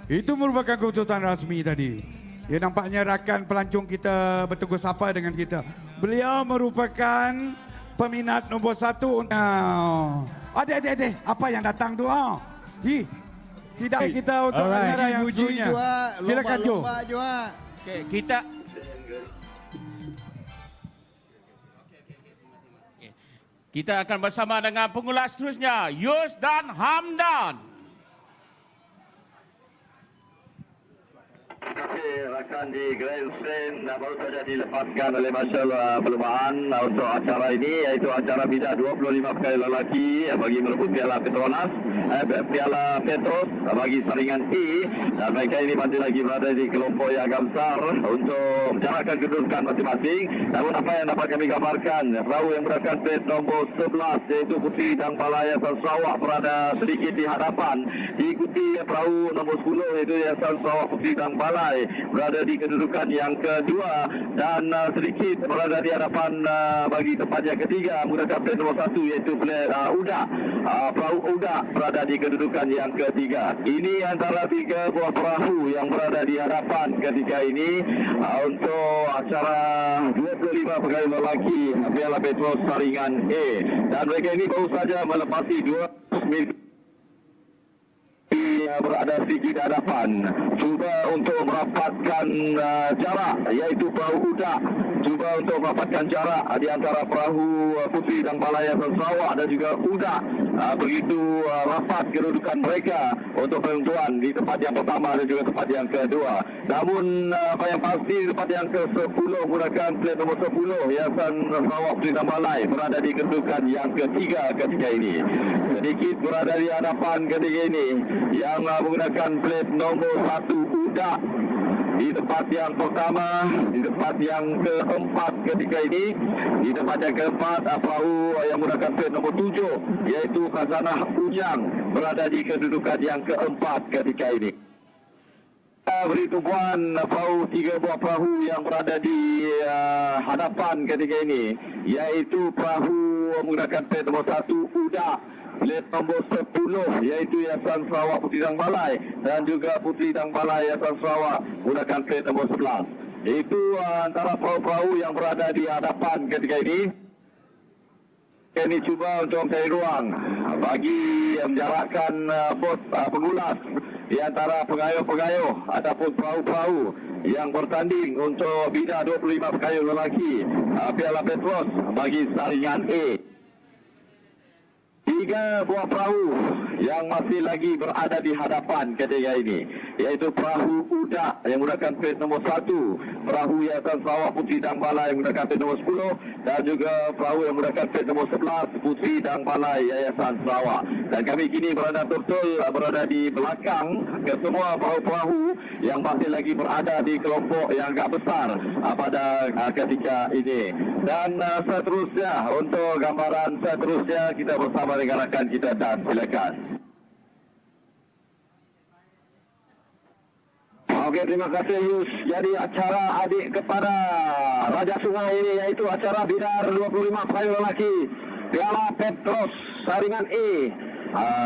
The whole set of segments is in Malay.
Itu merupakan keputusan rasmi tadi. Ya, nampaknya rakan pelancong kita bertegur sapa dengan kita. Beliau merupakan peminat nombor 1. Adik, apa yang datang tu? Tidak kita untuk acara yang seterusnya. Silakan Jo. Okey, kita Kita akan bersama dengan pengulas seterusnya, Yus dan Hamdan. Terima kasih rakan di Grand Stand baru saja dilepaskan oleh Marshal Perlumbaan untuk acara ini, iaitu acara bida 25 pegawai lelaki bagi merebut Piala Petronas, Piala Petros bagi saringan E, dan mereka ini masih lagi berada di kelompok yang agak besar untuk menjarakan kedudukan masing-masing. Namun apa yang dapat kami gambarkan, perahu yang menggunakan plate nombor 11 iaitu Puteri Dang Balai Yayasan Sarawak berada sedikit di hadapan, diikuti perahu nombor 10 iaitu Yayasan Sarawak Puteri Dang Balai berada di kedudukan yang kedua, dan sedikit berada di hadapan bagi tempat yang ketiga menggunakan plate nombor 1 iaitu plate Udak, perahu Udak berada di kedudukan yang ketiga. Ini antara 3 buah perahu yang berada di hadapan ketika ini untuk acara 25 pegawai lelaki Piala Petros saringan A, dan mereka ini baru saja melepasi 2 berada sedikit di hadapan, cuba untuk merapatkan jarak, iaitu perahu Udak cuba untuk merapatkan jarak di antara perahu Puteri Dang Balai Yayasan Sarawak dan juga Udak. Begitu rapat kedudukan mereka untuk penentuan di tempat yang pertama dan juga tempat yang kedua. Namun apa yang pasti tempat yang ke-10 menggunakan plate nombor 10 Yayasan Sarawak Puteri Dang Balai berada di kedudukan yang ketiga ketika ini. Sedikit berada di hadapan ketika ini yang menggunakan plate nombor 1 Udak di tempat yang pertama, di tempat yang keempat ketika ini, di tempat yang keempat perahu yang menggunakan plate nombor 7 iaitu Khazanah Ujang berada di kedudukan yang keempat ketika ini. Beri tumpuan perahu 3 buah perahu yang berada di hadapan ketika ini, iaitu perahu menggunakan plate nombor 1 Udak, plate nombor 10 iaitu Yayasan Sarawak Puteri Dang Balai, dan juga Puteri Dang Balai Yayasan Sarawak menggunakan plate nombor 11. Itu antara perahu-perahu yang berada di hadapan ketika ini. Ini cuba untuk mencari ruang bagi menjarakkan bot pengulas di antara pengayuh-pengayuh ataupun perahu-perahu yang bertanding untuk bida 25 pengayuh lelaki Piala Petros bagi saringan A. 3 buah perahu yang masih lagi berada di hadapan ketika ini, iaitu perahu Udak yang menggunakan plate nombor 1, perahu Yayasan Sarawak Puteri Dang Balai yang menggunakan plate nombor 10, dan juga perahu yang menggunakan plate nombor 11 Puteri Dang Balai Yayasan Sarawak. Dan kami kini berada di belakang kesemua perahu-perahu yang masih lagi berada di kelompok yang agak besar pada ketika ini. Dan seterusnya, untuk gambaran seterusnya kita bersama dengan rakan kita, dan silakan. Okey, terima kasih Yus. Jadi acara adik kepada Raja Sungai ini iaitu acara bidar 25 pegawai lelaki Piala Petros saringan E,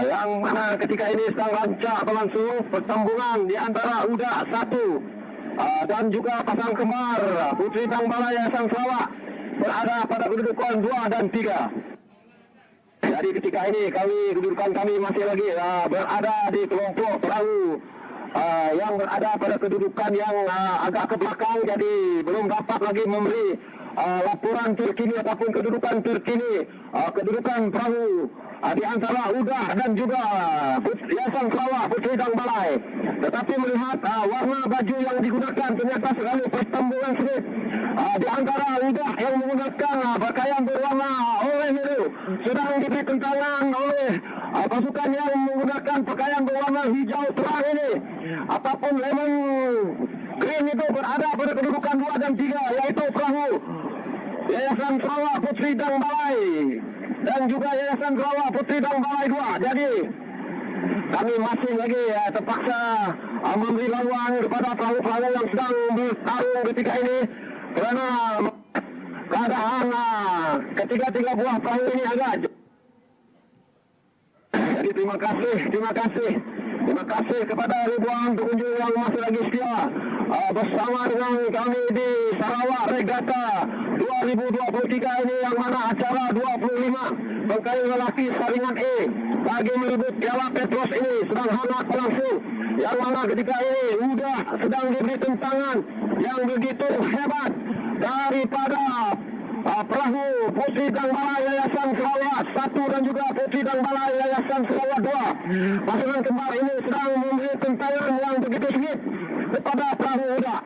yang mana ketika ini sedang rancak berlangsung pertembungan di antara Udak 1 dan juga pasang kembar Puteri Dang Balai Yayasan Sarawak berada pada kedudukan 2 dan 3. Jadi ketika ini kedudukan kami masih lagi berada di kelompok perahu yang berada pada kedudukan yang agak ke belakang, jadi belum dapat lagi memberi laporan terkini ataupun kedudukan terkini kedudukan perahu di antara Udak dan juga Yayasan Sarawak Puteri Dang Balai. Tetapi melihat warna baju yang digunakan, ternyata sekali pertembungan sengit di antara Udak yang menggunakan pakaian berwarna oranye biru sedang diberi tentangan oleh pasukan yang menggunakan pakaian berwarna hijau terang ini ataupun lemon green itu berada pada kedudukan 2 dan 3, yaitu perahu Yayasan Sarawak Puteri Dang Balai dan juga Yayasan Sarawak Puteri Dang Balai 2. Jadi kami masih lagi terpaksa memberi laluan kepada perahu-perahu yang sedang bertarung ketika ini kerana keadaan ketiga-tiga buah perahu ini agak. Jadi terima kasih Terima kasih kepada ribuan pengunjung yang masih lagi setia bersama dengan kami di Sarawak Regatta 2023 ini, yang mana acara 25 pengkayu lelaki saringan A bagi merebut Piala Petros ini sedang hangat berlangsung, yang mana ketika ini sudah sedang diberi tentangan yang begitu hebat daripada perahu Putri Dang Balai Yayasan Sarawak 1 dan juga Putri Dang Balai Yayasan Sarawak 2. Pasukan kembar ini sedang memberi tentangan yang begitu sengit kepada perahu Huda.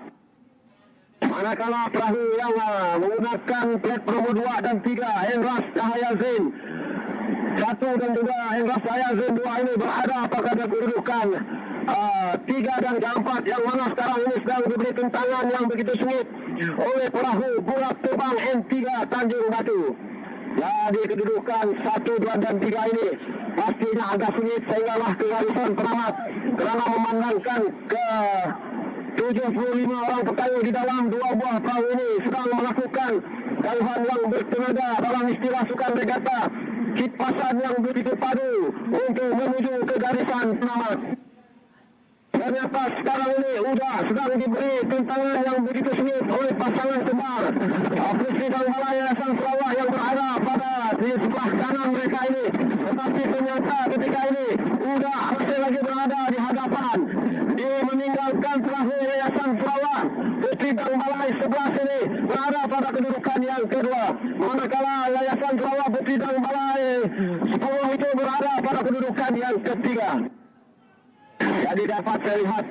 Manakala perahu yang menggunakan plat promo 2 dan 3 Henras Cahaya Zain 1 dan juga Henras Cahaya Zain 2 ini berada pada kedudukan 3 dan 4, yang mana sekarang ini sedang diberi tentangan yang begitu sengit oleh perahu Burak Terbang N3 Tanjung Batu. Jadi kedudukan 1, 2 dan 3 ini pastinya agak sengit sehinggalah kegarisan pengamat, kerana memandangkan ke 75 orang pekayu di dalam 2 buah perahu ini sedang melakukan kayuhan yang bertenaga dalam istilah sukan regatta, kipasan yang begitu padu untuk menuju ke garisan penamat. Ternyata sekarang ini sudah sedang diberi tentangan yang begitu sengit oleh pasangan kembar Putri Dang Balai Yayasan Sarawak yang berada pada di sebelah kanan mereka ini. Tetapi ternyata ketika ini sudah masih lagi berada di hadapan, dia meninggalkan perahu Yayasan Sarawak. Putri Dang Balai sebelah sini berada pada kedudukan yang kedua, manakala Yayasan Sarawak Putri Dang Balai 10 itu berada pada kedudukan yang ketiga. Jadi dapat saya lihat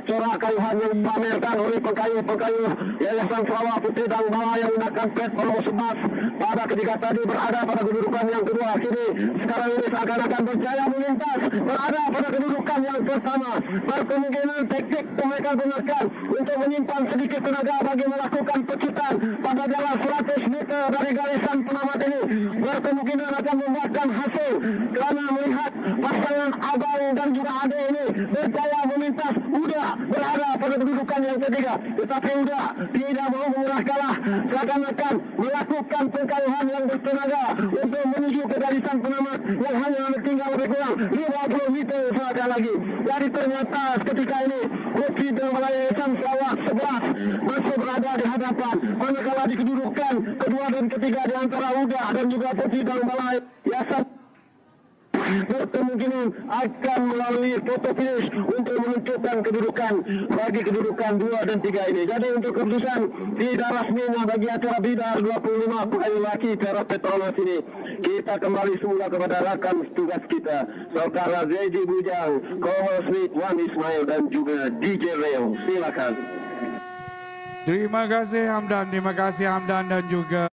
corak kayuhan yang dipamerkan oleh pengkayu Yayasan Sarawak Putri Dang Balai yang menggunakan plat promo 11 pada ketika tadi berada pada kedudukan yang kedua. Kini sekarang ini seakan-akan berjaya melintas berada pada kedudukan yang pertama. Berkemungkinan taktik mereka gunakan untuk menyimpan sedikit tenaga bagi melakukan pecutan pada jalan 100 meter dari garisan penamat ini. Berkemungkinan akan membuahkan hasil kerana melihat pasangan abang dan juga adik ini berjaya melintas. Sudah berada pada kedudukan yang ketiga, tetapi sudah tidak mau mengerah kalah, seakan-akan melakukan pengkayuhan yang bertenaga untuk menuju ke garisan penamat yang hanya tinggal lebih kurang 50 meter saja lagi. Jadi ternyata ketika ini Putri Dang Balai Yayasan Sarawak 11 masih berada di hadapan, manakala di kedudukan kedua dan ketiga di antara Huda dan juga Putri Dang Balai Yayasan berkemungkinan akan melalui foto finish untuk menentukan kedudukan bagi kedudukan 2 dan 3 ini. Jadi untuk keputusan tidak resminya bagi acara bidar 25 pekayu laki Piala Petronas ini, kita kembali semula kepada rakan tugas kita, saudara Zaidi Bujang, co-host Wan Ismail dan juga DJ Leo. Silakan. Terima kasih Hamdan dan juga